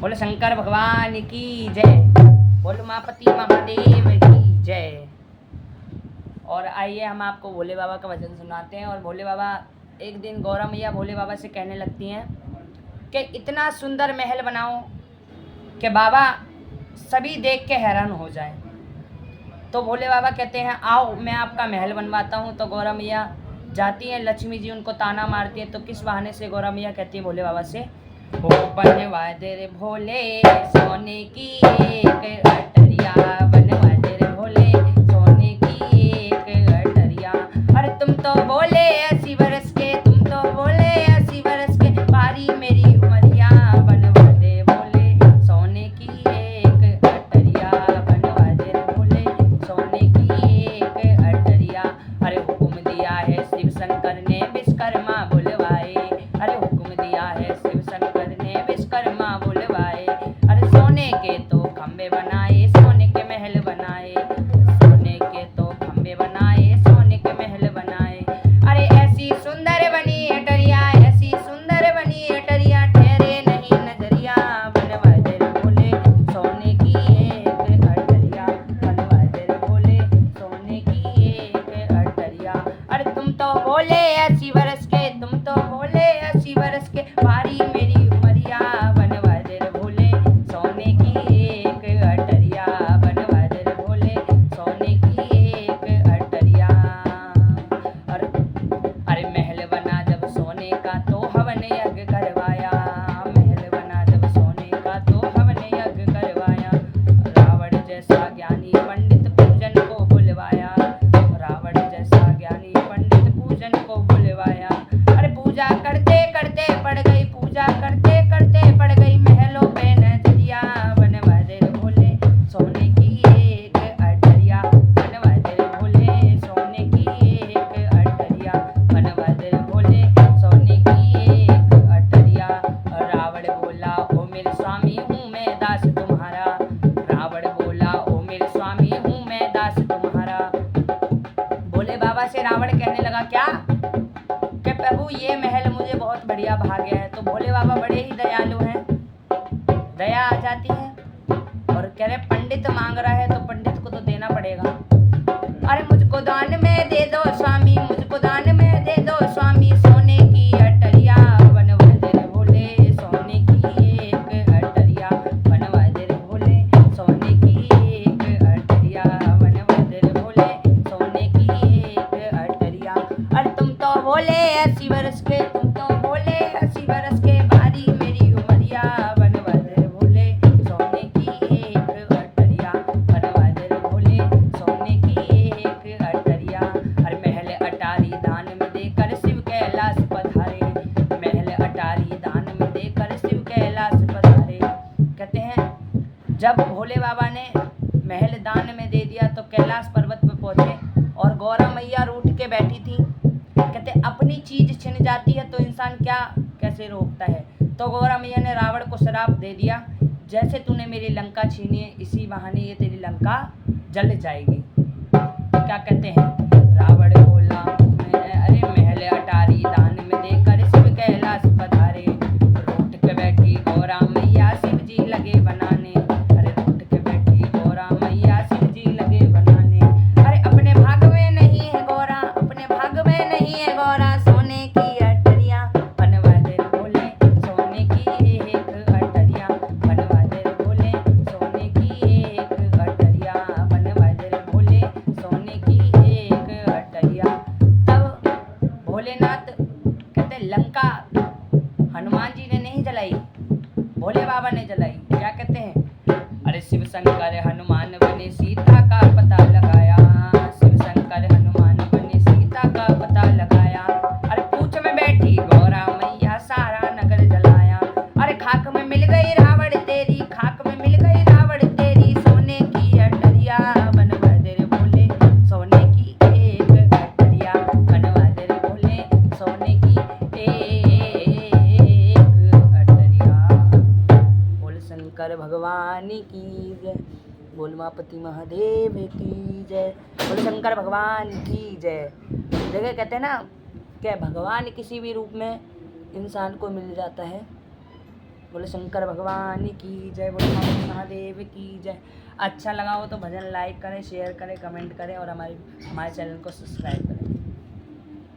बोले शंकर भगवान की जय। बोलो उमापति महादेव की जय। और आइए हम आपको भोले बाबा का वचन सुनाते हैं। और भोले बाबा एक दिन गौरा मैया भोले बाबा से कहने लगती हैं कि इतना सुंदर महल बनाओ कि बाबा सभी देख के हैरान हो जाएं। तो भोले बाबा कहते हैं आओ मैं आपका महल बनवाता हूँ। तो गौरा मैया जाती हैं, लक्ष्मी जी उनको ताना मारती हैं। तो किस बहाने से गौरा मैया कहती है भोले बाबा से, हो बनवा दे रे भोले सोने की एक अटरिया, बनवा दे रे भोले सोने की एक अटरिया। अरे तुम तो बोले 80 बरस के, तुम तो बोले 80 बरस के, पारी मेरी उमरिया, बनवा दे भोले सोने की एक अटरिया, बनवा दे रे भोले सोने की एक अटरिया। अरे हुक्म दिया है शिव शंकर ने विश्वकर्मा बुलवाए, अरे हुक्म दिया है शिव शंकर ने विश्वकर्मा बुलवाए। अरे सोने के तो खंबे बनाए, सोने के महल बनाए, सोने के तो खंबे बनाए, सोने के महल बनाए। अरे ऐसी सुंदर बनी अटरिया, ऐसी सुंदर बनी अटरिया, ठहरे नहीं नजरिया, बनवा दे रे भोले सोने की एक अटरिया, बनवा दे रे भोले सोने की एक अटरिया। अरे तुम तो बोले 80 बरस के, तुम तो बोले 80 बरस के, भारी मेरी उमरिया, बनवा दे रे भोले सोने की एक अटरिया, बनवा दे रे भोले सोने की एक अटरिया। अरे महल बना जब सोने का तो हवन यज्ञ करवाया, महल बना जब सोने का तो हवन यज्ञ करवाया। रावण जैसा ज्ञानी पंडित पूजन को बुलवाया, रावण जैसा ज्ञानी पंडित पूजन को बुलवाया। अरे पूजा करते करते पड़ गई, पूजा करते करते पड़ गई महलों पे नजरिया, बनवा दे रे भोले सोने की एक अटरिया, बनवा दे रे भोले सोने की एक अटरिया, बनवा दे रे भोले सोने की एक अटरिया। रावण बोला ओ मेरे स्वामी हूँ मैं दास तुम्हारा, रावण बोला ओ मेरे स्वामी हूँ मैं दास तुम्हारा। भोले बाबा से रावण कहने लगा क्या कि प्रभु ये महल मुझे बहुत बढ़िया भा गया है। तो भोले बाबा बड़े ही दयालु हैं, दया आ जाती है और कह रहे पंडित मांग रहा है तो पंडित को तो देना पड़ेगा। अरे मुझको दान में दे दो स्वामी, मुझको दान में दे दो स्वामी, सोने की अटरिया, बनवा दे रे भोले सोने की एक अटरिया, बनवा दे रे भोले सोने की एक अटरिया, बनवा दे रे भोले सोने की एक अटरिया। अरे तुम तो बोले 80 बरस के, तुम तो बोले 80 बरस के, बारी मेरी उमरिया, बनवा दे रे भोले सोने की एक अटरिया, बनवा दे रे भोले सोने की एक अटरिया। अरे महल अटारी दान में देकर शिव कैलाश पधारे, महल अटारी दान में देकर शिव कैलाश पधारे। कहते हैं जब भोले बाबा ने महल दान में दे दिया तो कैलाश पर्वत पर पहुंचे और गौरा मैया रूठ के बैठी थी। कहते अपनी चीज छिन जाती है तो इंसान क्या कैसे रोकता है। तो गौरा मैया ने रावण को श्राप दे दिया, जैसे तूने मेरी लंका छीनी है इसी बहाने ये तेरी लंका जल जाएगी। तो क्या कहते हैं रावण बोला अरे महल अटारी दान में देकर शिव कैलाश पधारे, रूठ के बैठी गौरा मैया शिव जी लगे बनाने, अरे रूठ के बैठी गौरा मैया शिव जी लगे बनाने। अरे अपने भाग में नहीं है गौरा, अपने भाग में नहीं है गौरा, सोने की अटरिया, बनवा दे रे भोले सोने की एक अटरिया, बनवा दे रे भोले सोने की एक अटरिया, बनवा दे रे भोले सोने की एक अटरिया। तब भोलेनाथ कहते लंका हनुमान जी ने नहीं जलाई, भोले बाबा ने जलाई। क्या कहते हैं अरे शिव शंकर हनुमान बने सीता का पता लगाया, शिव शंकर हनुमान बने सीता का पता लगाया। अरे पूछ में बैठी गौरा मैया सारा नगर जलाया, अरे खाक में मिल गई रावण तेरी, खाक में मिल गई रावण तेरी, सोने की अटरिया, बनवा दे रे भोले सोने की एक अटरिया, बनवा दे रे भोले सोने की एक अटरिया। बोल शंकर भगवान की जय, बोल उमापति महादेव की जय, बोल शंकर भगवान की जय। देखिए कहते हैं ना कि भगवान किसी भी रूप में इंसान को मिल जाता है बोले शंकर भगवान की जय, बोले महादेव की जय। अच्छा लगा हो तो भजन लाइक करें, शेयर करें, कमेंट करें और हमारे चैनल को सब्सक्राइब करें।